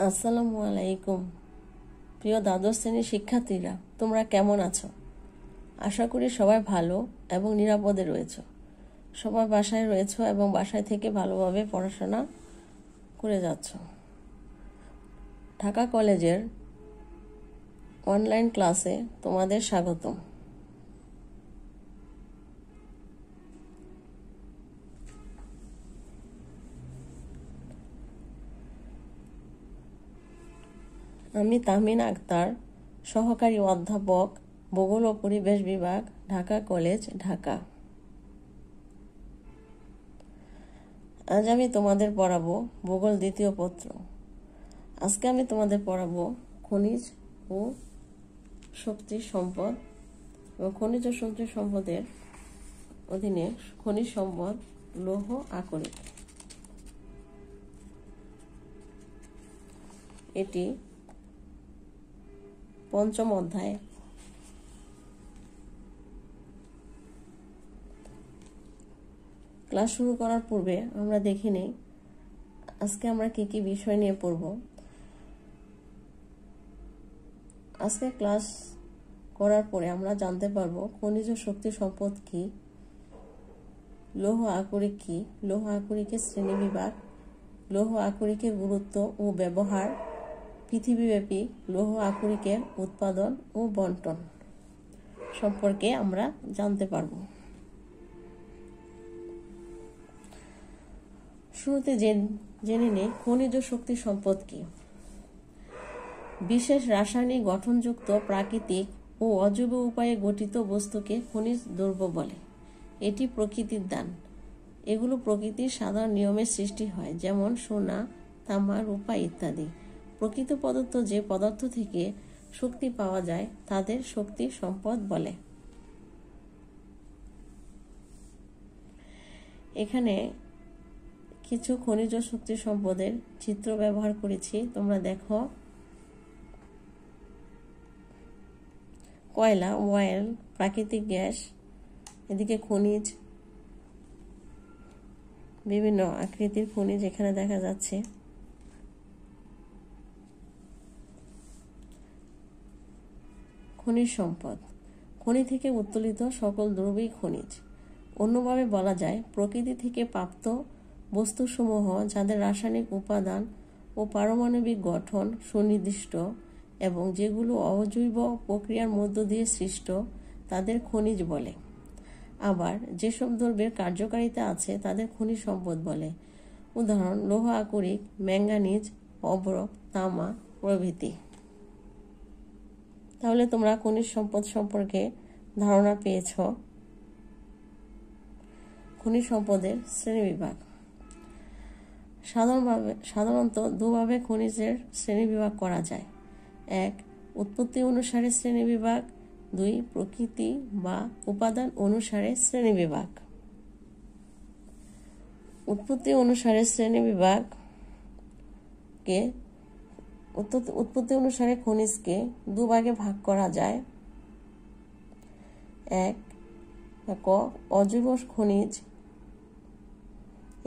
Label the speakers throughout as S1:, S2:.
S1: আসসালামু আলাইকুম। প্রিয় দ্বাদশ শ্রেণীর শিক্ষার্থীরা, তোমরা কেমন আছো? আশা করি সবাই ভালো এবং নিরাপদে রয়েছো। সবাই বাসায় রয়েছো এবং বাসায় থেকে ভালোভাবে পড়াশোনা করে যাচ্ছ। ঢাকা কলেজের অনলাইন ক্লাসে তোমাদের স্বাগতম। আমি তাহমিনা আক্তার, সহকারী অধ্যাপক, ভূগোল ও পরিবেশ বিভাগ, ঢাকা কলেজ, ঢাকা। আজ আমি তোমাদের পড়াবো ভূগোল দ্বিতীয় পত্র। আজকে আমি তোমাদের পড়াবো খনিজ ও শক্তি সম্পদ এবং খনিজ ও শক্তি সম্পদের অধীনে খনিজ সম্পদ, লৌহ, আকরিক। এটি পঞ্চম অধ্যায়। ক্লাস শুরু করার পূর্বে আমরা দেখে নিই আজকে আমরা কি কি বিষয় নিয়ে পড়ব। আজকে ক্লাস করার পরে আমরা জানতে পারবো খনিজ ও শক্তি সম্পদ কি, লৌহ আকরিক কি, লৌহ আকরিকের শ্রেণীবিভাগ, লৌহ আকরিকের গুরুত্ব ও ব্যবহার, পৃথিবীব্যাপী লৌহ আকরিকের উৎপাদন ও বন্টন সম্পর্কে আমরা জানতে পারব। শুরুতে জেনে নিই খনিজ ও শক্তি সম্পদ কি। বিশেষ রাসায়নিক গঠনযুক্ত প্রাকৃতিক ও অজৈব উপায়ে গঠিত বস্তুকে খনিজ দ্রব্য বলে। এটি প্রকৃতির দান। এগুলো প্রকৃতির সাধারণ নিয়মের সৃষ্টি হয়, যেমন সোনা, তামা, রূপা ইত্যাদি। প্রকৃত পদার্থ যে পদার্থ থেকে শক্তি পাওয়া যায় তাদের শক্তি সম্পদ বলে। এখানে কিছু খনিজ ও শক্তি সম্পদের চিত্র ব্যবহার করেছি, তোমরা দেখো। কয়লা, অয়েল, প্রাকৃতিক গ্যাস, এদিকে খনিজ, বিভিন্ন আকৃতির খনিজ এখানে দেখা যাচ্ছে। খনিজ সম্পদ, খনি থেকে উত্তোলিত সকল দ্রব্যই খনিজ। অন্যভাবে বলা যায় প্রকৃতি থেকে প্রাপ্ত বস্তুসমূহ যাদের রাসায়নিক উপাদান ও পারমাণবিক গঠন সুনির্দিষ্ট এবং যেগুলো অজৈব প্রক্রিয়ার মধ্য দিয়ে সৃষ্ট তাদের খনিজ বলে। আবার যেসব দ্রব্যের কার্যকারিতা আছে তাদের খনিজ সম্পদ বলে। উদাহরণ: লৌহ আকরিক, ম্যাঙ্গানিজ, অভ্র, তামা প্রভৃতি। তাহলে তোমরা খনিজ সম্পদ সম্পর্কে ধারণা পেয়েছ। খনিজ সম্পদের শ্রেণীবিভাগ। সাধারণত দুভাবে খনিজের শ্রেণীবিভাগ করা যায়। 1. উৎপত্তি অনুসারে শ্রেণীবিভাগ। 2. প্রকৃতি বা উপাদান অনুসারে শ্রেণীবিভাগ। উৎপত্তি অনুসারে শ্রেণীবিভাগকে উৎপত্তি অনুসারে খনিজকে দুভাগে ভাগ করা যায়। 1. ক. অজৈব খনিজ।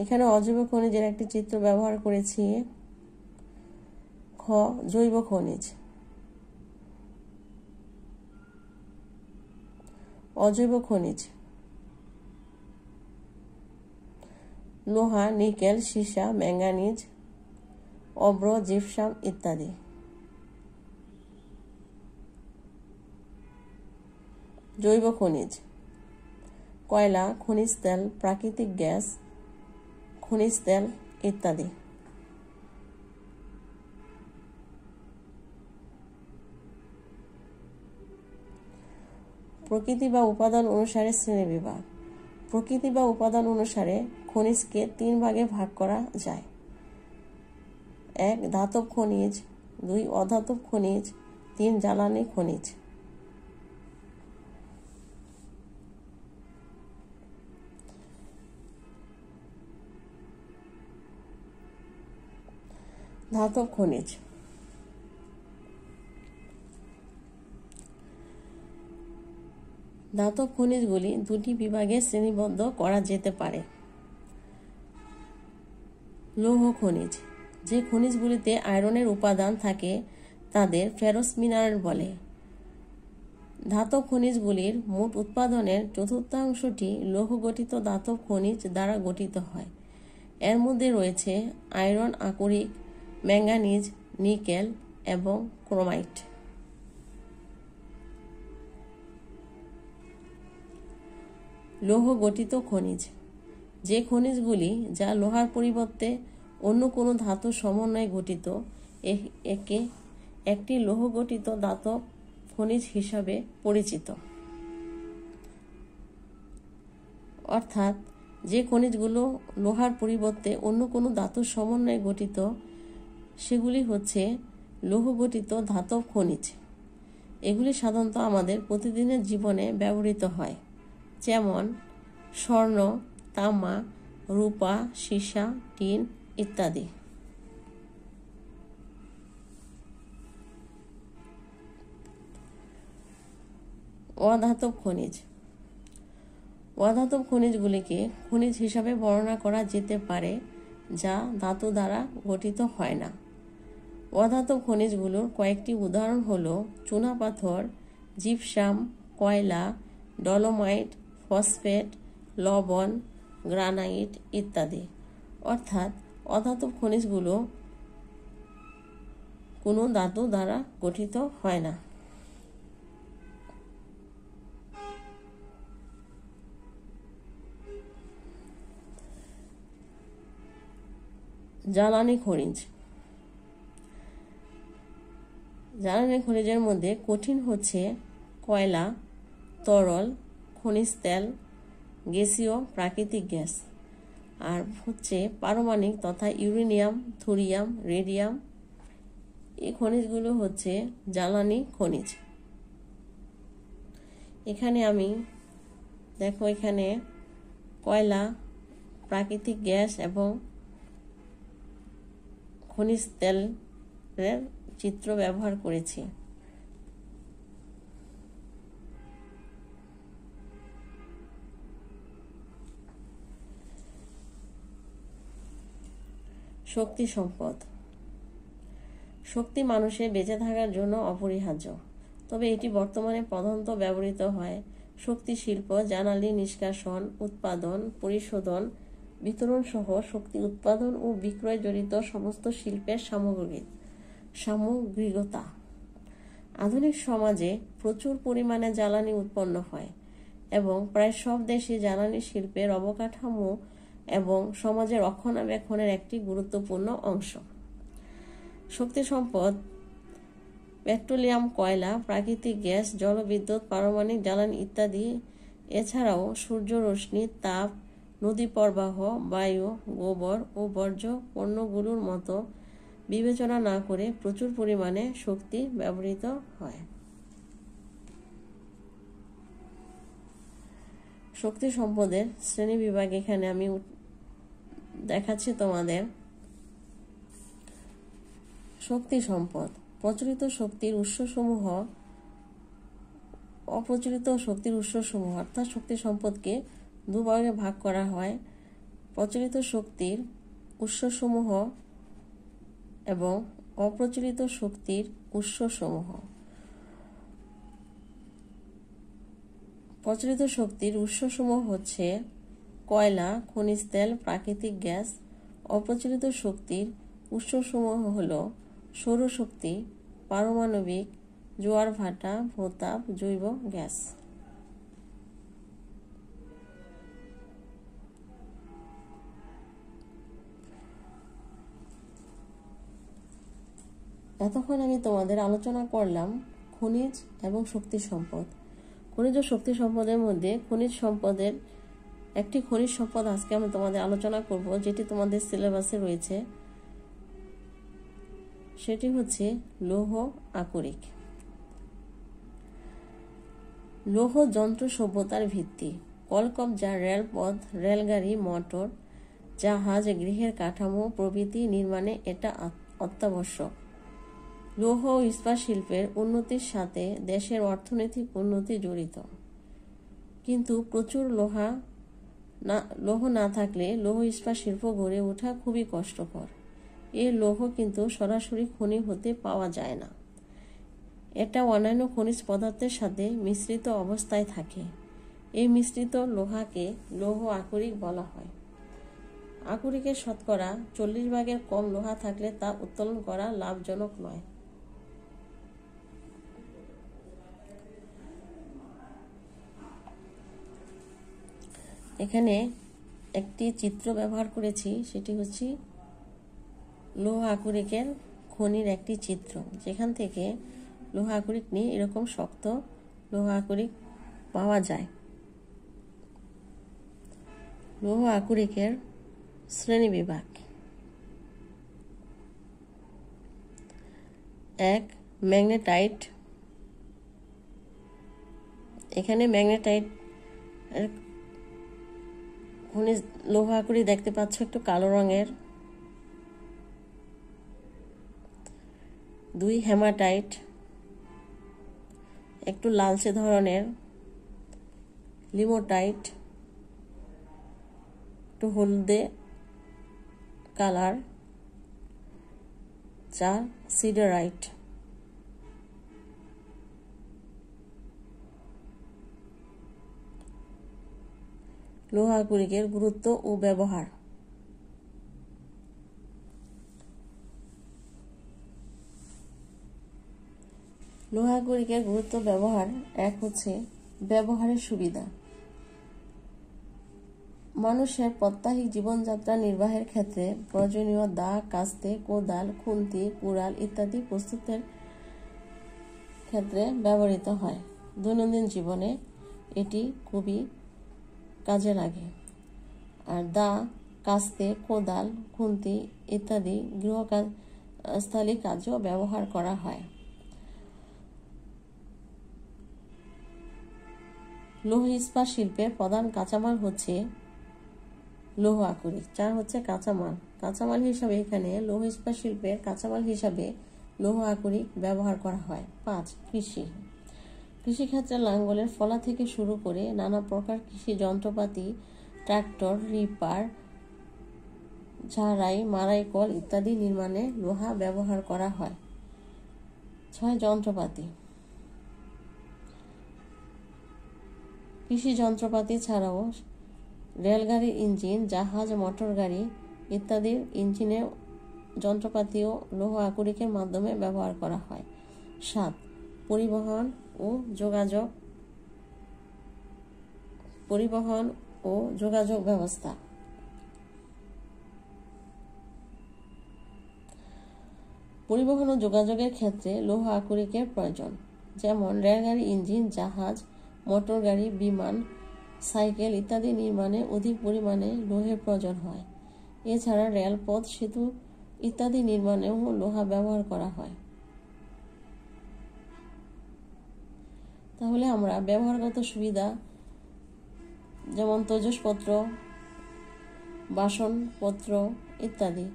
S1: এখানে অজৈব খনিজের একটি চিত্র ব্যবহার করেছি। খ. জৈব খনিজ। অজৈব খনিজ: লোহা, নিকেল, সীসা, ম্যাঙ্গানিজ, অভ্র, জিপসাম ইত্যাদি। জৈব খনিজ: কয়লা, খনিজ তেল, প্রাকৃতিক গ্যাস, খনিজ তেল ইত্যাদি। প্রকৃতি বা উপাদান অনুসারে শ্রেণীবিভাগ। প্রকৃতি বা উপাদান অনুসারে খনিজকে 3 ভাগে ভাগ করা যায়। 1. ধাতব খনিজ। 2. অধাতব খনিজ। 3. জ্বালানি খনিজ। ধাতব খনিজ: ধাতব খনিজগুলি 2টি বিভাগে শ্রেণীবদ্ধ করা যেতে পারে। লৌহ খনিজ: যে খনিজগুলিতে আয়রনের উপাদান থাকে তাদের ফেরাস মিনারেল বলে। ধাতব খনিজগুলির মোট উৎপাদনের চতুর্থাংশটি লৌহগঠিত ধাতব খনিজ দ্বারা গঠিত হয়। এর মধ্যে রয়েছে আয়রন, আকরিক, ম্যাঙ্গানিজ, নিকেল এবং ক্রোমাইট। লৌহ গঠিত খনিজ যে খনিজগুলি যা লোহার পরিবর্তে অন্য কোনো ধাতুর সমন্বয়ে গঠিত একে একটি লৌহ গঠিত ধাতব খনিজ হিসাবে পরিচিত। অর্থাৎ যে খনিজগুলো লোহার পরিবর্তে অন্য কোনো ধাতুর সমন্বয়ে গঠিত সেগুলি হচ্ছে লৌহ গঠিত ধাতব খনিজ। এগুলি সাধারণত আমাদের প্রতিদিনের জীবনে ব্যবহৃত হয়, যেমন স্বর্ণ, তামা, রূপা, সীসা, টিন ইত্যাদি। অধাতব খনিজ। অধাতব খনিজগুলিকে খনিজ হিসাবে বর্ণনা করা যেতে পারে যা ধাতু দ্বারা গঠিত হয় না। অধাতব খনিজগুলোর কয়েকটি উদাহরণ হল চুনাপাথর, জিপসাম, কয়লা, ডলোমাইট, ফসফেট, লবণ, গ্রানাইট ইত্যাদি। অর্থাৎ অধাতব খনিজগুলো কোনো ধাতু দ্বারা গঠিত হয় না। জ্বালানি খনিজ। জ্বালানি খনিজের মধ্যে কঠিন হচ্ছে কয়লা, তরল, খনিজ তেল, গ্যাসীয় প্রাকৃতিক গ্যাস, আর হচ্ছে পারমাণবিক তথা ইউরেনিয়াম, থোরিয়াম, রেডিয়াম। এই খনিজগুলো হচ্ছে জ্বালানি খনিজ। এখানে দেখো এখানে কয়লা, প্রাকৃতিক গ্যাস এবং খনিজ তেলের চিত্র ব্যবহার করেছি। শক্তি সম্পদ। শক্তি মানুষের বেঁচে থাকার জন্য অপরিহার্য, তবে এটি বর্তমানে প্রধানত ব্যবহৃত হয় শক্তি শিল্প, জ্বালানি নিষ্কাশন, উৎপাদন, পরিশোধন, বিতরণ সহ শক্তি উৎপাদন ও বিক্রয় জড়িত সমস্ত শিল্পের সামগ্রিকতা। আধুনিক সমাজে প্রচুর পরিমাণে জ্বালানি উৎপন্ন হয় এবং প্রায় সব দেশে জ্বালানি শিল্পের অবকাঠামো এবং সমাজের রক্ষণাবেক্ষণের একটি গুরুত্বপূর্ণ অংশ। শক্তি সম্পদ পেট্রোলিয়াম, কয়লা, প্রাকৃতিক গ্যাস, জলবিদ্যুৎ, পারমাণবিক জ্বালানি ইত্যাদি। এছাড়াও সূর্য রশ্মি, তাপ, নদী প্রবাহ, বায়ু, গোবর ও বর্জ্য পণ্যগুলোর মতো বিবেচনা না করে প্রচুর পরিমাণে শক্তি ব্যবহৃত হয়। শক্তি সম্পদের শ্রেণীবিভাগ এখানে আমি দেখাচ্ছি তোমাদের। শক্তি সম্পদ: প্রচলিত শক্তির উৎসসমূহ, অপ্রচলিত শক্তির উৎসসমূহ। অর্থাৎ শক্তি সম্পদকে দুভাগে ভাগ করা হয়: প্রচলিত শক্তির উৎসসমূহ এবং অপ্রচলিত শক্তির উৎসসমূহ। প্রচলিত শক্তির উৎসসমূহ হচ্ছে কয়লা, খনিজ তেল, প্রাকৃতিক গ্যাস। অপ্রচলিত শক্তির উৎসসমূহ হল সৌরশক্তি, পারমাণবিক, জোয়ার ভাটা, ভূতাপ, জৈব গ্যাস। এতক্ষণ আমি তোমাদের আলোচনা করলাম খনিজ এবং শক্তি সম্পদ। খনিজ ও শক্তি সম্পদের মধ্যে খনিজ সম্পদের একটি খনিজ সম্পদ আজকে আমি তোমাদের আলোচনা করব, যেটি তোমাদের সিলেবাসে রয়েছে। সেটি হচ্ছে লৌহ আকরিক। লৌহ যন্ত্র সভ্যতার ভিত্তি। কলকবজা, রেলপথ, রেলগাড়ি, মোটর, জাহাজ, গৃহের কাঠামো প্রভৃতি নির্মাণে এটা অত্যাবশ্যক। লৌহ ও ইস্পাত শিল্পের উন্নতির সাথে দেশের অর্থনৈতিক উন্নতি জড়িত, কিন্তু প্রচুর লৌহ না থাকলে লৌহ ইস্পাত শিল্প গড়ে ওঠা খুবই কষ্টকর। এই লৌহ কিন্তু সরাসরি খনি হতে পাওয়া যায় না। এটা অন্যান্য খনিজ পদার্থের সাথে মিশ্রিত অবস্থায় থাকে। এই মিশ্রিত লোহাকে লৌহ আকরিক বলা হয়। আকরিকের শতকরা 40 ভাগের কম লোহা থাকলে তা উত্তোলন করা লাভজনক নয়। এখানে একটি চিত্র ব্যবহার করেছি, সেটি হচ্ছে লৌহ আকরিকের খনির একটি চিত্র, যেখান থেকে লৌহ আকরিক নিয়ে এরকম শক্ত লৌহ আকরিক পাওয়া যায়। লৌহ আকরিকের শ্রেণীবিভাগ: 1. ম্যাগনেটাইট। এখানে ম্যাগনেটাইট খনিজ লৌহ আকরিক দেখতে পাচ্ছ, একটু কালো রঙের। 2. হেমাটাইট, একটু লালচে ধরনের। লিমোটাইট, একটু হলদে কালার। 4. সিডারাইট। লৌহ আকরিকের গুরুত্ব ও ব্যবহার: লৌহ আকরিকের গুরুত্ব ব্যবহার: 1 হচ্ছে ব্যবহারের সুবিধা। মানুষের প্রাত্যহিক জীবনযাত্রা নির্বাহের ক্ষেত্রে প্রয়োজনীয় দা, কাস্তে, কোদাল, খুন্তি, কুড়াল ইত্যাদি প্রস্তুতের ক্ষেত্রে ব্যবহৃত হয়। দৈনন্দিন জীবনে এটি খুবই কাজে লাগে। আর দা, কাস্তে, কোদাল, খুন্তি ইত্যাদি গৃহস্থালী কাজেও ব্যবহার করা হয়। লৌহ ইস্পাত শিল্পের প্রধান কাঁচামাল হচ্ছে লৌহ আকরিক। 4 হচ্ছে কাঁচামাল। কাঁচামাল হিসাবে এখানে লৌহ ইস্পাত শিল্পের কাঁচামাল হিসাবে লৌহ আকরিক ব্যবহার করা হয়। 5. কৃষি। কৃষিক্ষেত্রে লাঙ্গলের ফলা থেকে শুরু করে নানা প্রকার কৃষি যন্ত্রপাতি, ট্রাক্টর, রিপার, ঝাড়াই, মাড়াই কল ইত্যাদি নির্মাণে লোহা ব্যবহার করা হয়। 6. যন্ত্রপাতি। কৃষি যন্ত্রপাতি ছাড়াও রেলগাড়ির ইঞ্জিন, জাহাজ, মোটর গাড়ি ইত্যাদির ইঞ্জিনে যন্ত্রপাতিও লৌহ আকরিকের মাধ্যমে ব্যবহার করা হয়। 7. পরিবহন ও যোগাযোগ ব্যবস্থা। পরিবহন ও যোগাযোগের ক্ষেত্রে লৌহ আকরিকের প্রয়োজন, যেমন রেলগাড়ি ইঞ্জিন, জাহাজ, মোটর গাড়ি, বিমান, সাইকেল ইত্যাদি নির্মাণে অধিক পরিমাণে লোহের প্রয়োজন হয়। এছাড়া রেলপথ, সেতু ইত্যাদি নির্মাণেও লোহা ব্যবহার করা হয়। তাহলে আমরা ব্যবহারগত সুবিধা যেমন তৈজসপত্র, বাসনপত্র ইত্যাদি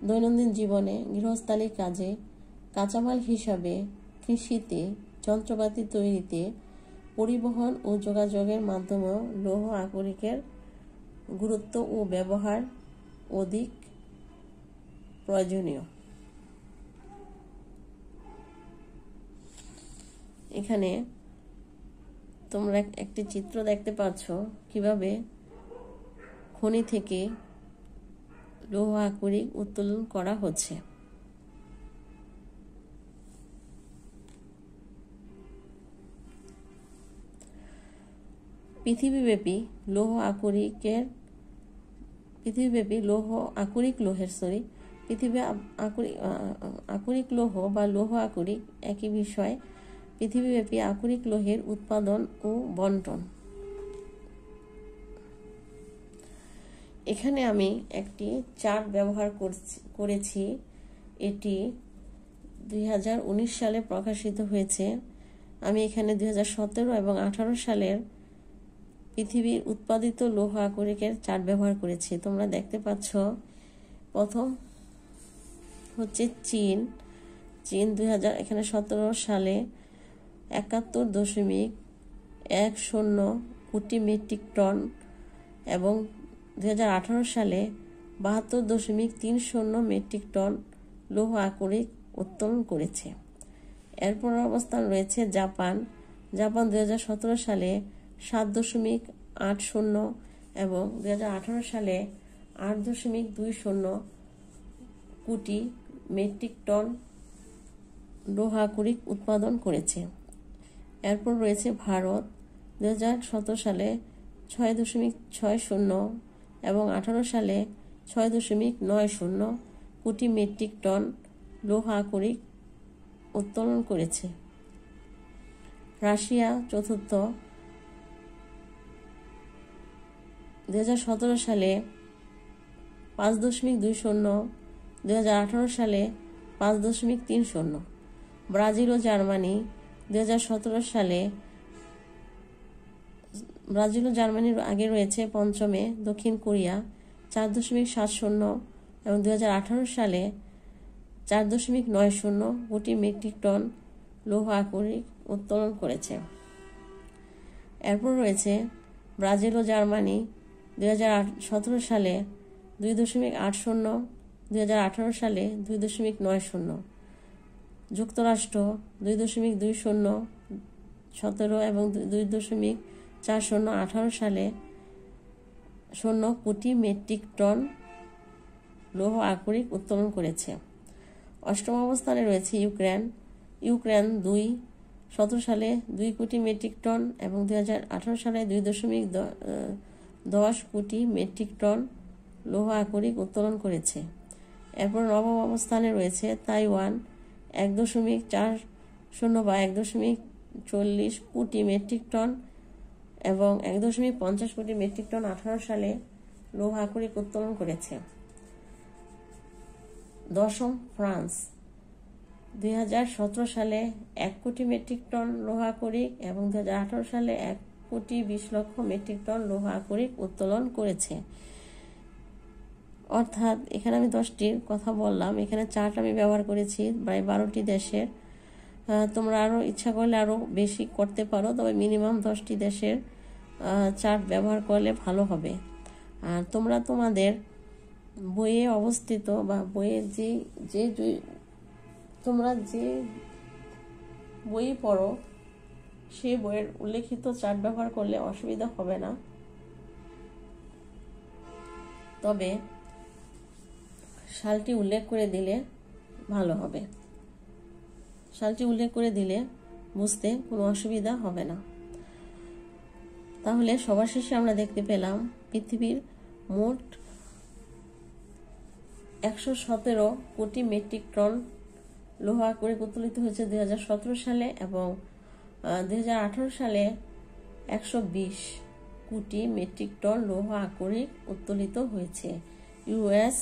S1: দৈনন্দিন জীবনে, গৃহস্থালী কাজে, কাঁচামাল হিসাবে, কৃষিতে, যন্ত্রপাতি তৈরিতে, পরিবহন ও যোগাযোগের মাধ্যমেও লৌহ আকরিকের গুরুত্ব ও ব্যবহার অধিক প্রয়োজনীয়। এখানে তোমরা একটি চিত্র দেখতে পাচ্ছ কিভাবে খনি থেকে লৌহ আকরিক উত্তোলন করা হচ্ছে। পৃথিবীব্যাপী আকরিক লৌহ বা লৌহ আকরিক একই বিষয়। পৃথিবীব্যাপী আকরিক লৌহের উৎপাদন ও বন্টন। এখানে আমি একটি চার্ট ব্যবহার করেছি। এটি 2019 সালে প্রকাশিত হয়েছে। আমি এখানে 2017 এবং 2018 সালের পৃথিবীর উৎপাদিত লৌহ আকরিকের চার্ট ব্যবহার করেছি। তোমরা দেখতে পাচ্ছ, প্রথম হচ্ছে চীন 2017 সালে 71.10 কোটি মেট্রিক টন এবং 2018 সালে 72.30 মেট্রিক টন লৌহ আকরিক উত্তোলন করেছে। এরপর অবস্থান রয়েছে জাপান। 2017 সালে 7.80 এবং 2018 সালে 8.20 কোটি মেট্রিক টন লৌহ আকরিক উৎপাদন করেছে। এরপর রয়েছে ভারত। 2017 সালে 6.60 এবং 18 সালে 6.90 কোটি মেট্রিক টন লৌহ আকরিক উত্তোলন করেছে। রাশিয়া চতুর্থ। 2017 সালে 5.20, 2018 সালে 5.30। ব্রাজিল ও জার্মানি। 2017 সালে ব্রাজিল ও জার্মানির আগে রয়েছে পঞ্চমে দক্ষিণ কোরিয়া 4.70 এবং 2018 সালে 4.90 কোটি মেট্রিক টন লৌহ আকরিক উত্তোলন করেছে। এরপর রয়েছে ব্রাজিল ও জার্মানি। 2017 সালে 2.80, 2018 সালে 2.90। যুক্তরাষ্ট্র 2.20 17 এবং 2.40 18 সালে 0 কোটি মেট্রিক টন লৌহ আকরিক উত্তোলন করেছে। অষ্টম অবস্থানে রয়েছে ইউক্রেন 2.17 সালে 2 কোটি মেট্রিক টন এবং 2018 সালে 2.10 কোটি মেট্রিক টন লৌহ আকরিক উত্তোলন করেছে। এরপর নবম অবস্থানে রয়েছে তাইওয়ান 1.40 বা 1.40 কোটি মেট্রিক টন এবং 1.50 কোটি মেট্রিক টন 18 সালে লৌহ আকরিক উত্তোলন করেছে। দশম ফ্রান্স 2017 সালে 1 কোটি মেট্রিক টন লৌহ আকরিক এবং 2018 সালে 1.20 কোটি মেট্রিক টন লৌহ আকরিক উত্তোলন করেছে। অর্থাৎ এখানে আমি 10টির কথা বললাম, এখানে চার্ট আমি ব্যবহার করেছি প্রায় 12টি দেশের। তোমরা আরও ইচ্ছা করলে আরও বেশি করতে পারো, তবে মিনিমাম 10টি দেশের চার্ট ব্যবহার করলে ভালো হবে। আর তোমরা তোমাদের বইয়ে অবস্থিত বা বইয়ের তোমরা যে বই পড়ো সেই বইয়ের উল্লেখিত চার্ট ব্যবহার করলে অসুবিধা হবে না। তবে সালটি উল্লেখ করে দিলে ভালো হবে। সালটি উল্লেখ করে দিলে বুঝতে কোনো অসুবিধা হবে না। তাহলে সবার শেষে আমরা দেখতে পেলাম পৃথিবীর মোট 117 কোটি মেট্রিক টন লৌহ আকরিক উত্তোলিত হয়েছে 2017 সালে এবং 2018 সালে 120 কোটি মেট্রিক টন লৌহ আকরিক উত্তোলিত হয়েছে। US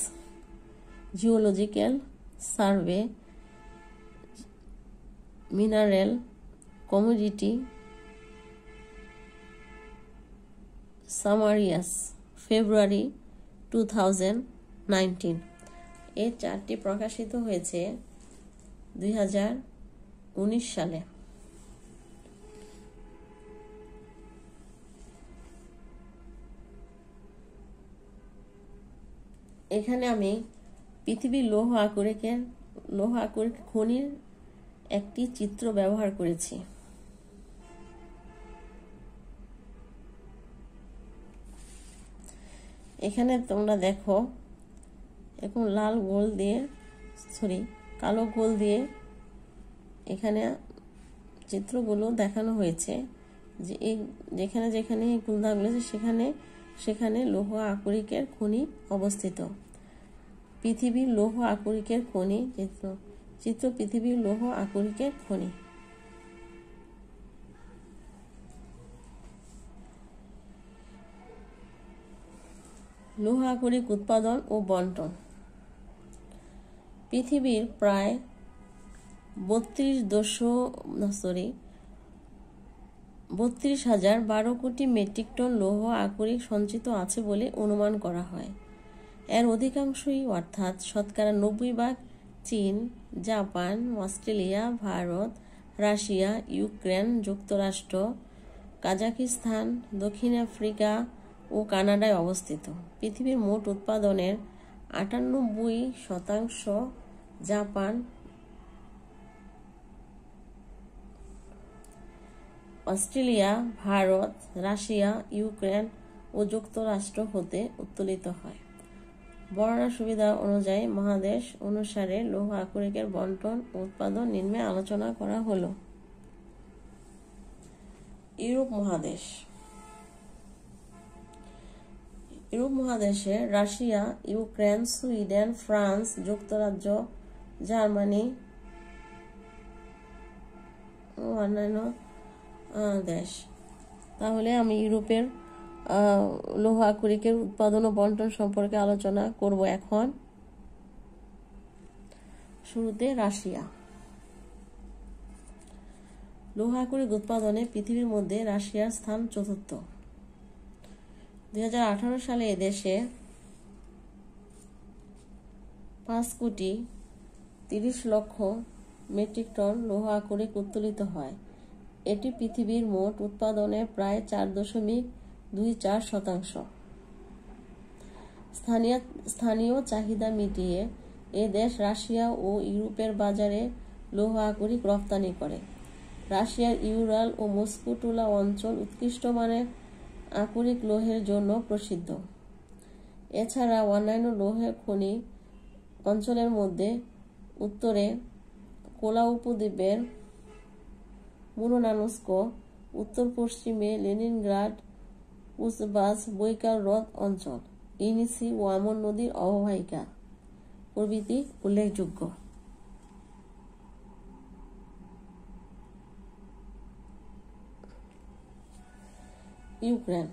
S1: geological survey mineral commodity summaries February 2019। এই চার্টটি প্রকাশিত হয়েছে 2019 সালে। এখানে আমি পৃথিবীর লৌহ আকরিক খনির একটি চিত্র ব্যবহার করেছি। এখানে তোমরা দেখো এরকম কালো গোল দিয়ে এখানে চিত্রগুলো দেখানো হয়েছে যে যেখানে যেখানে গুলদাগুলো আছে সেখানে লৌহ আকরিকের খনি অবস্থিত। পৃথিবীর লৌহ আকরিকের খনি চিত্র পৃথিবীর লৌহ আকরিকের খনি। লৌহ আকরিক উৎপাদন ও বন্টন। পৃথিবীর প্রায় 32,012 কোটি মেট্রিক টন লৌহ আকরিক সঞ্চিত আছে বলে অনুমান করা হয়। এর অধিকাংশই অর্থাৎ শতকরা 90% চীন, Japan, Australia, Bharat, Russia, Ukraine, যুক্তরাষ্ট্র, কাজাকিস্তান, দক্ষিণ আফ্রিকা ও কানাডায় অবস্থিত। পৃথিবীর মোট উৎপাদনের 98%, Japan, Australia, Bharat, Russia, Ukraine ও যুক্তরাষ্ট্র হতে উত্তোলিত হয়। বর্ণনা সুবিধা অনুযায়ী মহাদেশ অনুসারে লৌহ আকরিকের বন্টন ও উৎপাদন নিম্নে আলোচনা করা হলো। ইউরোপ মহাদেশ। ইউরোপ মহাদেশে রাশিয়া, ইউক্রেন, সুইডেন, ফ্রান্স, যুক্তরাজ্য, জার্মানি ও অন্যান্য দেশ। তাহলে আমি ইউরোপের লৌহ আকরিকের উৎপাদন ও বন্টন সম্পর্কে আলোচনা করব এখন। শুরুতে রাশিয়া। লৌহ আকরিক উৎপাদনে পৃথিবীর মধ্যে রাশিয়ার স্থান চতুর্থ। 2018 সালে এদেশে 5,30,00,000 মেট্রিক টন লৌহ আকরিক উত্তোলিত হয়। এটি পৃথিবীর মোট উৎপাদনের প্রায় 4.24%। স্থানীয় চাহিদা মিটিয়ে এ দেশ রাশিয়া ও ইউরোপের বাজারে লৌহ আকরিক রপ্তানি করে। রাশিয়ার ইউরাল ও মস্কো টুলা অঞ্চল উৎকৃষ্ট মানের আকরিক লৌহের জন্য প্রসিদ্ধ। এছাড়া অন্যান্য লৌহের খনি অঞ্চলের মধ্যে উত্তরে কোলা উপদ্বীপের মুরমানস্ক, উত্তর পশ্চিমে লেনিনগ্রাড, উজবাস, বৈকাল হ্রদ অঞ্চল, ইনিসি ও আমন নদীর অববাহিকা প্রভৃতি উল্লেখযোগ্য। ইউক্রেন।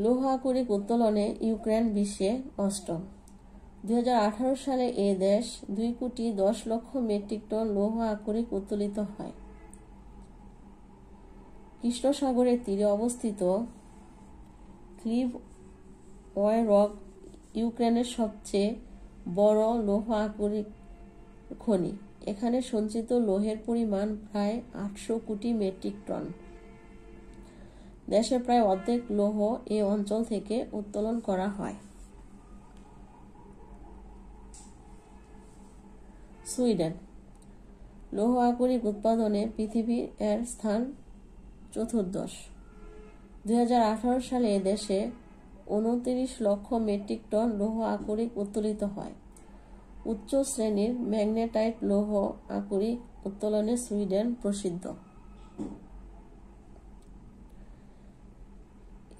S1: লৌহ আকরিক উত্তোলনে ইউক্রেন বিশ্বে অষ্টম। 2018 সালে এ দেশ 2,10,00,000 মেট্রিক টন লৌহ আকরিক উত্তোলিত হয়। কৃষ্ণ সাগরের তীরে অবস্থিত ক্লিভ ওয়ারক ইউক্রেনের সবচেয়ে বড় লৌহ আকরিক খনি। এখানে সঞ্চিত লৌহের পরিমাণ প্রায় 800 কোটি মেট্রিক টন। দেশের প্রায় অর্ধেক লৌহ এ অঞ্চল থেকে উত্তোলন করা হয়। সুইডেন। লৌহ আকরিক উৎপাদনে পৃথিবীর এর স্থান চতুর্দশ। 2018 সালে এদেশে 29,00,000 মেট্রিক টন লৌহ আকরিক উত্তোলিত হয়। উচ্চ শ্রেণীর ম্যাগনেটাইট লৌহ আকরিক উত্তোলনে সুইডেন প্রসিদ্ধ।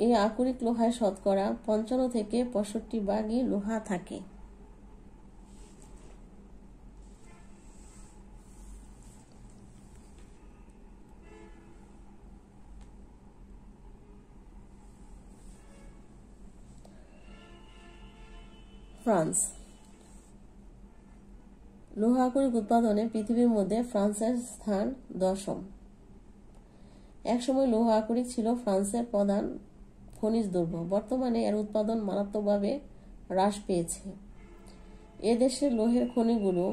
S1: এই আকরিক লোহায় শতকরা 55 থেকে 65% লোহা থাকে। ফ্রান্স। লৌহ আকরিক উৎপাদনে পৃথিবীর মধ্যে ফ্রান্সের স্থান দশম। একসময় লৌহ আকরিক ছিল ফ্রান্সের প্রধান খনিজ দ্রব্য। বর্তমানে এর উৎপাদন মারাত্মকভাবে হ্রাস পেয়েছে। এ দেশের লৌহের খনিগুলো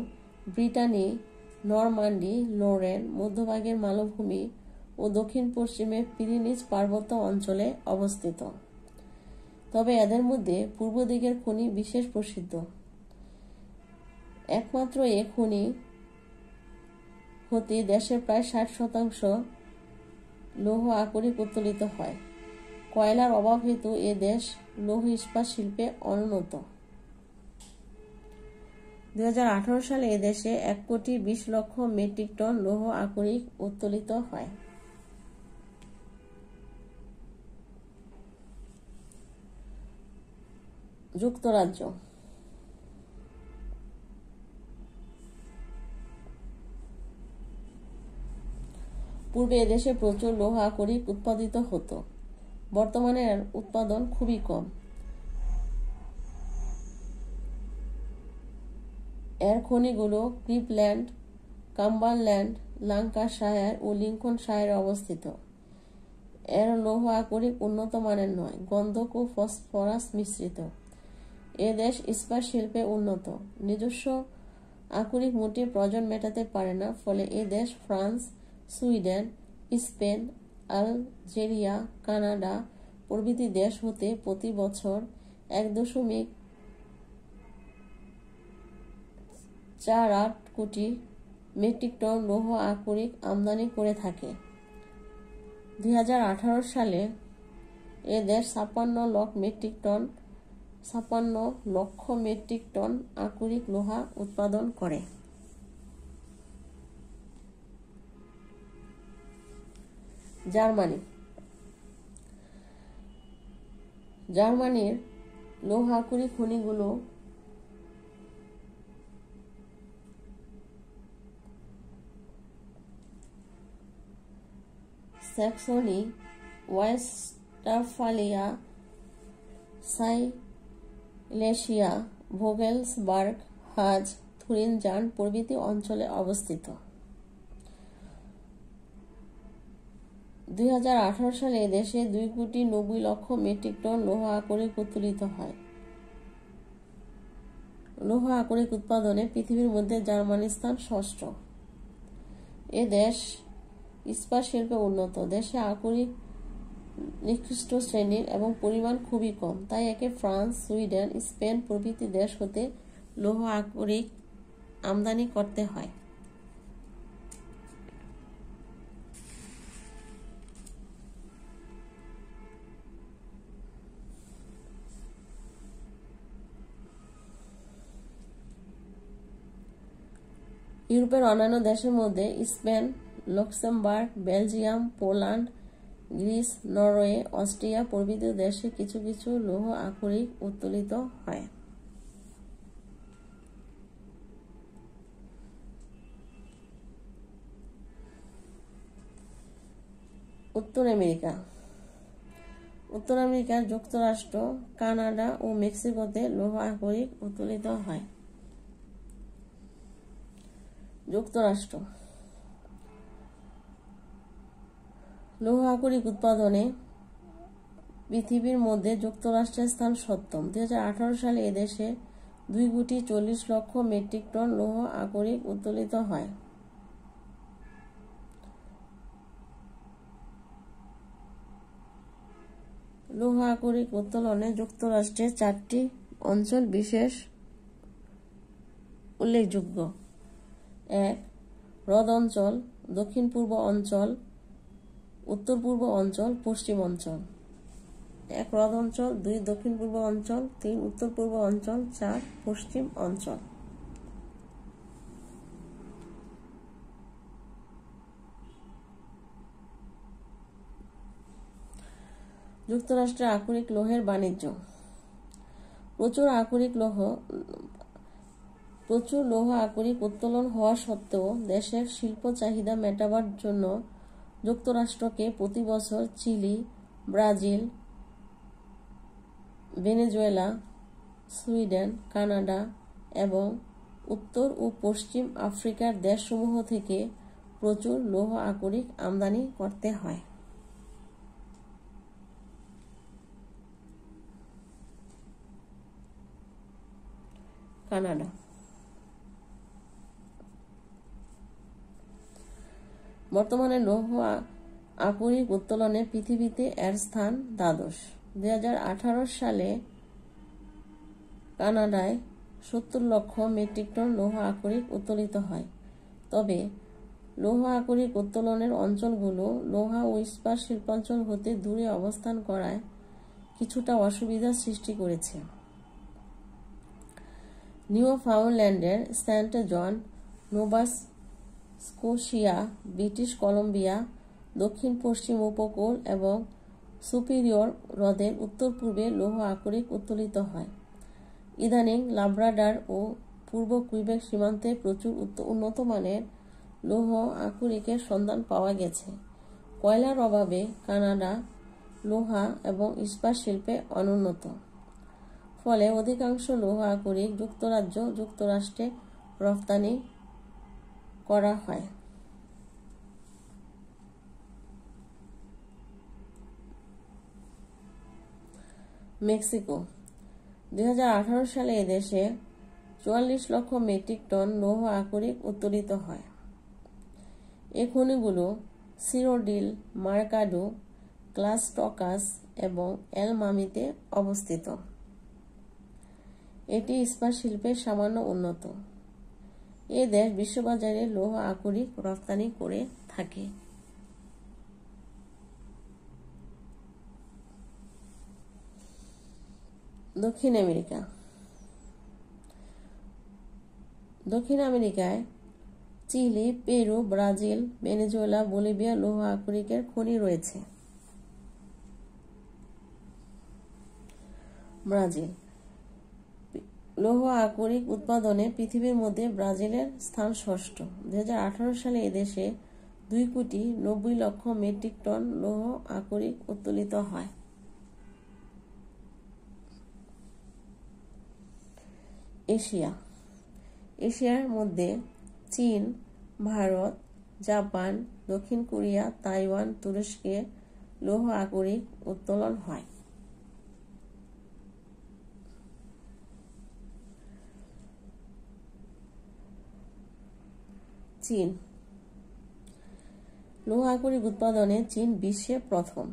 S1: ব্রিটানি, নরমান্ডি, লরেন, মধ্যভাগের মালভূমি ও দক্ষিণ পশ্চিমে পিরিনিজ পার্বত্য অঞ্চলে অবস্থিত। তবে এদের মধ্যে পূর্ব দিকের খনি বিশেষ প্রসিদ্ধ। একমাত্র এ খনি হতে দেশের প্রায় 60% লৌহ আকরিক উত্তোলিত হয়। কয়লার অভাব হেতু এ দেশ লৌহ ইস্পাত শিল্পে অনুন্নত। 2018 সালে এদেশে 1,20,00,000 মেট্রিক টন লৌহ আকরিক উত্তোলিত হয়। যুক্তরাজ্য। পূর্বে এদেশে প্রচুর লৌহ আকরিক উৎপাদিত হতো। বর্তমানে এর উৎপাদন খুবই কম। এর খনিগুলো ক্লিভল্যান্ড, কাম্বারল্যান্ড, ল্যাঙ্কাশায়ার ও লিঙ্কনশায়ারে অবস্থিত। এর লৌহ আকরিক উন্নত মানের নয়, গন্ধক ও ফসফরাস মিশ্রিত। এ দেশ ইস্পাত শিল্পে উন্নত। নিজস্ব আকরিক মোটে প্রয়োজন মেটাতে পারে না, ফলে এ দেশ France, Sweden, Spain, Algeria, Canada প্রভৃতি দেশ হতে প্রতি বছর 1.2 4.8 কোটি মেট্রিক টন লৌহ আকরিক আমদানি করে থাকে। 2018 সালে এ দেশ 56 লক্ষ মেট্রিক টন আকরিক লোহা উৎপাদন করে। জার্মানির লৌহ আকরিক খনিগুলো স্যাক্সনি, ওয়েস্টফালিয়া, সাইলেশিয়া, ভোগেলসবার্গ, হাজ, থুরিনজান প্রভৃতি অঞ্চলে অবস্থিত। 2018 সালে দেশে 2,90,00,000 মেট্রিক টন লৌহ আকরিক উত্তোলিত হয়। লৌহ আকরিক উৎপাদনে পৃথিবীর মধ্যে জার্মানির স্থান ষষ্ঠ। এ দেশ ইস্পাত শিল্পে উন্নত। দেশে আকরিক নিকৃষ্ট শ্রেণীর এবং পরিমাণ খুবই কম, তাই একে ফ্রান্স, সুইডেন, স্পেন প্রভৃতি দেশ হতে লৌহ আকরিক আমদানি করতে হয়। ইউরোপের অন্যান্য দেশের মধ্যে Spain, Luxembourg, Belgium, Poland, Greece, Norway, Austria প্রভৃতি দেশে কিছু কিছু লৌহ আকরিক উত্তোলিত হয়। উত্তর আমেরিকার যুক্তরাষ্ট্র, কানাডা ও মেক্সিকোতে লৌহ আকরিক উত্তোলিত হয়। যুক্তরাষ্ট্র লৌহ আকরিক উৎপাদনে পৃথিবীর মধ্যে যুক্তরাষ্ট্রের স্থান সপ্তম। 2018 সালে এদেশে 2,40,00,000 মেট্রিক টন লৌহ আকরিক উত্তোলিত হয়। লৌহ আকরিক উত্তোলনে যুক্তরাষ্ট্রের 4টি অঞ্চল বিশেষ উল্লেখযোগ্য: 1. হ্রদ অঞ্চল, দক্ষিণ পূর্ব অঞ্চল, উত্তর পূর্ব অঞ্চল, পশ্চিম অঞ্চল। 1 হ্রদ অঞ্চল, 2 দক্ষিণ পূর্ব অঞ্চল, 3 উত্তর পূর্ব অঞ্চল, 4 পশ্চিম অঞ্চল। যুক্তরাষ্ট্রে আকরিক লৌহের বাণিজ্য। প্রচুর লৌহ আকরিক উত্তোলন হওয়া সত্ত্বেও দেশের শিল্প চাহিদা মেটাবার জন্য যুক্তরাষ্ট্রকে প্রতি বছর Chile, Brazil, Venezuela, Sweden, Canada এবং উত্তর ও পশ্চিম আফ্রিকার দেশসমূহ থেকে প্রচুর লৌহ আকরিক আমদানি করতে হয়। কানাডা বর্তমানে লৌহ আকরিক উত্তোলনে পৃথিবীতে এর স্থান দ্বাদশ। 2018 সালে কানাডায় 70 লক্ষ মেট্রিক টন লৌহ আকরিক উত্তোলিত হয়। তবে লৌহ আকরিক উত্তোলনের অঞ্চলগুলো লোহা ও ইস্পাত শিল্পাঞ্চল হতে দূরে অবস্থান করায় কিছুটা অসুবিধার সৃষ্টি করেছে। নিউফাউন্ডল্যান্ডের সেন্ট জন, নোভা স্কোশিয়া, ব্রিটিশ কলম্বিয়া, দক্ষিণ পশ্চিম উপকূল এবং সুপিরিয়র হ্রদের উত্তর পূর্বে লৌহ আকরিক উত্তোলিত হয়। ইদানিং লাব্রাডার ও পূর্ব কুইবেক সীমান্তে প্রচুর উন্নত মানের লৌহ আকরিকের সন্ধান পাওয়া গেছে। কয়লার অভাবে কানাডা লোহা এবং ইস্পাত শিল্পে অনুন্নত। ফলে অধিকাংশ লৌহ আকরিক যুক্তরাষ্ট্রে রপ্তানি করা হয়। মেক্সিকো 2018 সালে এদেশে 44 লক্ষ মেট্রিক টন লৌহ আকরিক উত্তোলিত হয়। এ খনিগুলো সিরোডিল, মার্কাডো, ক্লাস টকাস এবং এল মামিতে অবস্থিত। এটি ইস্পাত শিল্পে সামান্য উন্নত। এ দেশ বিশ্ববাজারে লৌহ আকরিক রপ্তানি করে থাকে। দক্ষিণ আমেরিকা। দক্ষিণ আমেরিকায় Chile, Peru, Brazil, Venezuela, Bolivia লৌহ আকরিকের খনি রয়েছে। ব্রাজিল। লৌহ আকরিক উৎপাদনে পৃথিবীর মধ্যে ব্রাজিলের স্থান ষষ্ঠ। 2018 সালে এদেশে 2,90,00,000 মেট্রিক টন লৌহ আকরিক উত্তোলিত হয়। এশিয়া। এশিয়ার মধ্যে চীন, ভারত, জাপান, দক্ষিণ কোরিয়া, তাইওয়ান, তুরস্কে লৌহ আকরিক উত্তোলন হয়। চীন। লৌহ আকরিক উৎপাদনে চীন বিশ্বে প্রথম।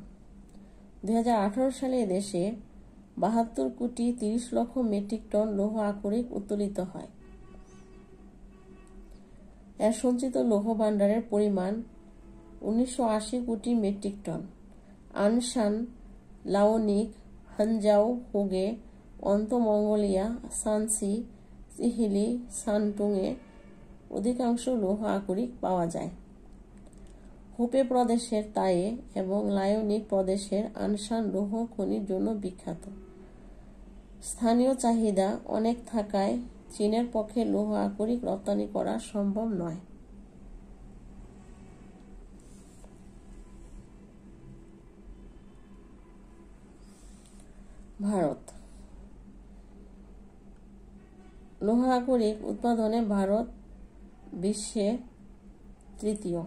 S1: 2018 সালে এদেশে 72,30,00,000 মেট্রিক টন লৌহ আকরিক উত্তোলিত হয়। এর সঞ্চিত লৌহ ভাণ্ডারের পরিমাণ 1980 কোটি মেট্রিক টন। আনসান, লাওনিক, হানজাও, হুগে, অন্তমঙ্গোলিয়া, শানসি, চিহিলি, শানটুংয়ে অধিকাংশ লৌহ আকরিক পাওয়া যায়। হুপে প্রদেশের তায়ে এবং লাওনিক প্রদেশের আনসান লৌহ খনির জন্য বিখ্যাত। স্থানীয় চাহিদা অনেক থাকায় চীনের পক্ষে লৌহ আকরিক রপ্তানি করা সম্ভব নয়। ভারত। লৌহ আকরিক উৎপাদনে ভারত বিশ্বে তৃতীয়।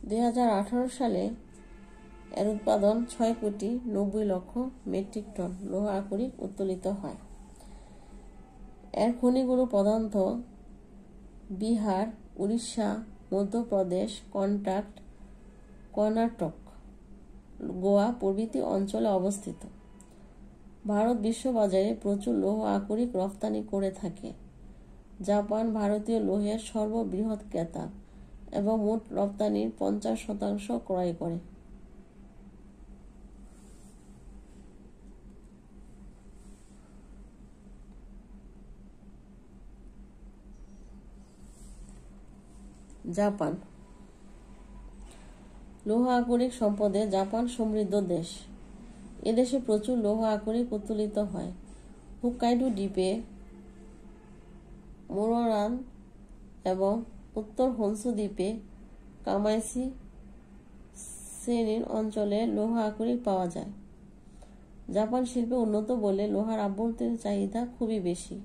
S1: 2018 সালে এর উৎপাদন 6,90,00,000 মেট্রিক টন লৌহ আকরিক উত্তোলিত হয়। এর খনিগুলো প্রধানত বিহার, উড়িষ্যা, মধ্যপ্রদেশ, কর্ণাটক, গোয়া প্রভৃতি অঞ্চলে অবস্থিত। ভারত বিশ্ববাজারে প্রচুর লৌহ আকরিক রপ্তানি করে থাকে। জাপান ভারতীয় লৌহের সর্ববৃহৎ ক্রেতা এবং মোট রপ্তানির 50% ক্রয় করে। জাপান। লৌহ আকরিক সম্পদে জাপান সমৃদ্ধ দেশ। এদেশে প্রচুর লৌহ আকরিক উত্তোলিত হয়। হুক্কাইডো দ্বীপে, মোরোরান এবং উত্তর হনসু দ্বীপে কামাইশি শ্রেণীর অঞ্চলে লৌহ আকরিক পাওয়া যায়। জাপান শিল্পে উন্নত বলে লোহার আভ্যন্তরীণ চাহিদা খুবই বেশি।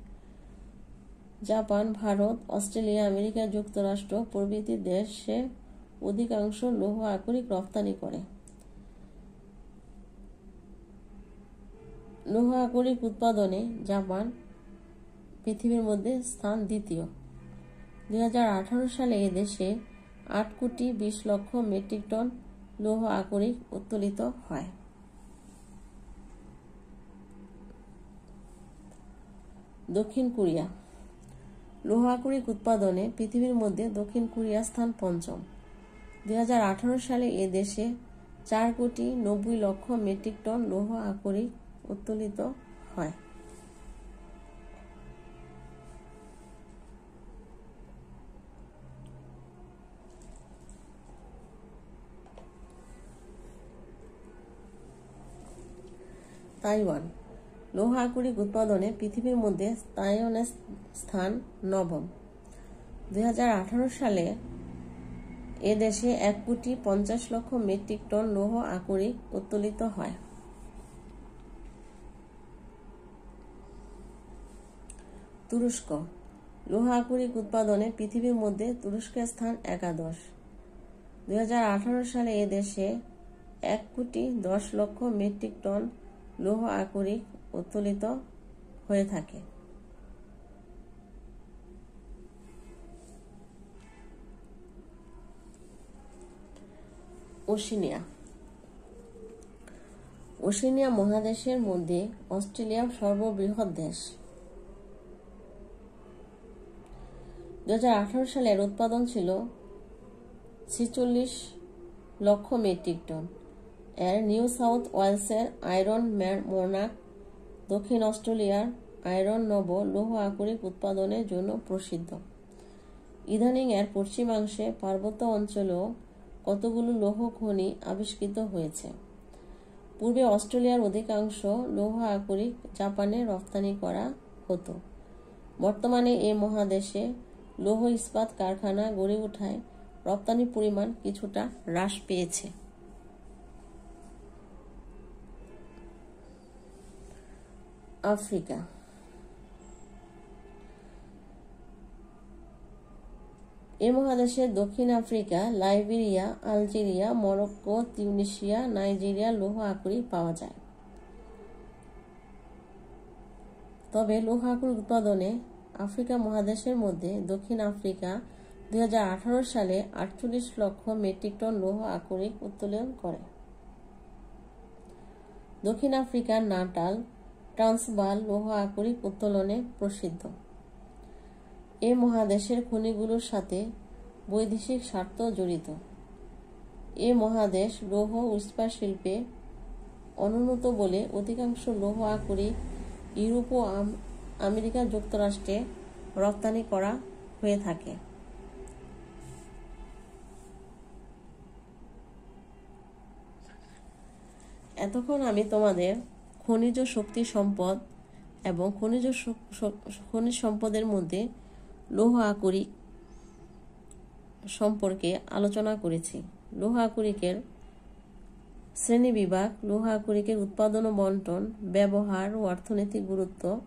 S1: জাপান, ভারত, অস্ট্রেলিয়া, আমেরিকা যুক্তরাষ্ট্র প্রভৃতি দেশে অধিকাংশ লৌহ আকরিক রপ্তানি করে। লৌহ আকরিক উৎপাদনে জাপান পৃথিবীর মধ্যে স্থান দ্বিতীয়। 2018 সালে এদেশে 8,20,00,000 মেট্রিক টন লৌহ আকরিক উত্তোলিত হয়। দক্ষিণ কোরিয়া। লৌহ আকরিক উৎপাদনে পৃথিবীর মধ্যে দক্ষিণ কোরিয়া স্থান পঞ্চম। 2018 সালে এ দেশে 4,90,00,000 মেট্রিক টন লৌহ আকরিক উত্তোলিত হয়। তাইওয়ান। লৌহ আকরিক উৎপাদনে পৃথিবীর মধ্যে তাইওয়ানের স্থান নবম। 2018 সালে এ দেশে 1,50,00,000 মেট্রিক টন লৌহ আকরিক উত্তোলিত হয়। তুরস্ক। লৌহ আকরিক উৎপাদনে পৃথিবীর মধ্যে তুরস্কের স্থান একাদশ। 2018 সালে এ দেশে 1,10,00,000 মেট্রিক টন লৌহ আকরিক উত্তোলিত হয়ে থাকে। ওশেনিয়া। ওশেনিয়া মহাদেশের মধ্যে অস্ট্রেলিয়া সর্ববৃহৎ দেশ। 2018 সালের উৎপাদন ছিল 46 লক্ষ মেট্রিক টন। এর নিউ সাউথ ওয়েলসের আয়রন মোনাক, দক্ষিণ অস্ট্রেলিয়ার আয়রন নব লৌহ আকরিক উৎপাদনের জন্য প্রসিদ্ধ। ইদানিং এর পশ্চিমাংশে পার্বত্য অঞ্চলেও কতগুলো লৌহ খনি আবিষ্কৃত হয়েছে। পূর্বে অস্ট্রেলিয়ার অধিকাংশ লৌহ আকরিক জাপানে রপ্তানি করা হতো। বর্তমানে এ মহাদেশে লৌহ ইস্পাত কারখানা গড়ে ওঠায় রপ্তানির পরিমাণ কিছুটা হ্রাস পেয়েছে। আফ্রিকা। এ মহাদেশে দক্ষিণ Africa, Liberia, Algeria, Morocco, Tunisia, Nigeria লৌহ আকরিক পাওয়া যায়। তবে লৌহ আকরিক উৎপাদনে আফ্রিকা মহাদেশের মধ্যে দক্ষিণ আফ্রিকা 2018 সালে 48 লক্ষ মেট্রিক টন লৌহ আকরিক উত্তোলন করে। দক্ষিণ আফ্রিকার নাটাল, ট্রান্সভাল লৌহ আকরিক উত্তোলনে প্রসিদ্ধ। এ মহাদেশের খনিগুলোর সাথে বৈদেশিক স্বার্থ জড়িত। এ মহাদেশ লৌহ ইস্পাত শিল্পে অনুন্নত বলে অধিকাংশ লৌহ আকরিক ইউরোপ ও আমেরিকা যুক্তরাষ্ট্রে রপ্তানি করা হয়ে থাকে। এতক্ষণ আমি তোমাদের খনিজ শক্তি সম্পদ এবং খনিজ সম্পদের মধ্যে লৌহ আকরিক সম্পর্কে আলোচনা করেছি। লৌহ আকরিকের শ্রেণীবিভাগ, লৌহ আকরিকের উৎপাদন ও বন্টন, ব্যবহার ও অর্থনৈতিক গুরুত্ব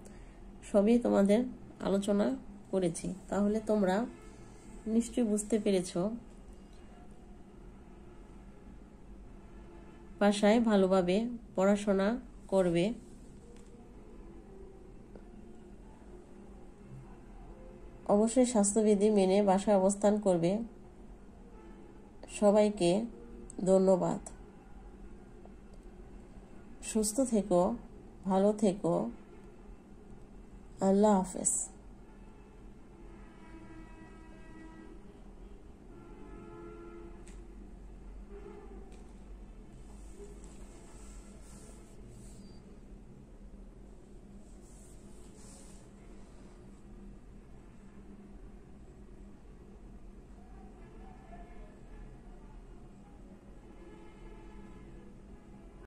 S1: সবই তোমাদের আলোচনা করেছি। তাহলে তোমরা নিশ্চয়ই বুঝতে পেরেছ। বাসায় ভালোভাবে পড়াশোনা করবে। অবশ্যই স্বাস্থ্যবিধি মেনে বাসায় অবস্থান করবে। সবাইকে ধন্যবাদ। সুস্থ থেকো, ভালো থেকো। আল্লাহ হাফেজ।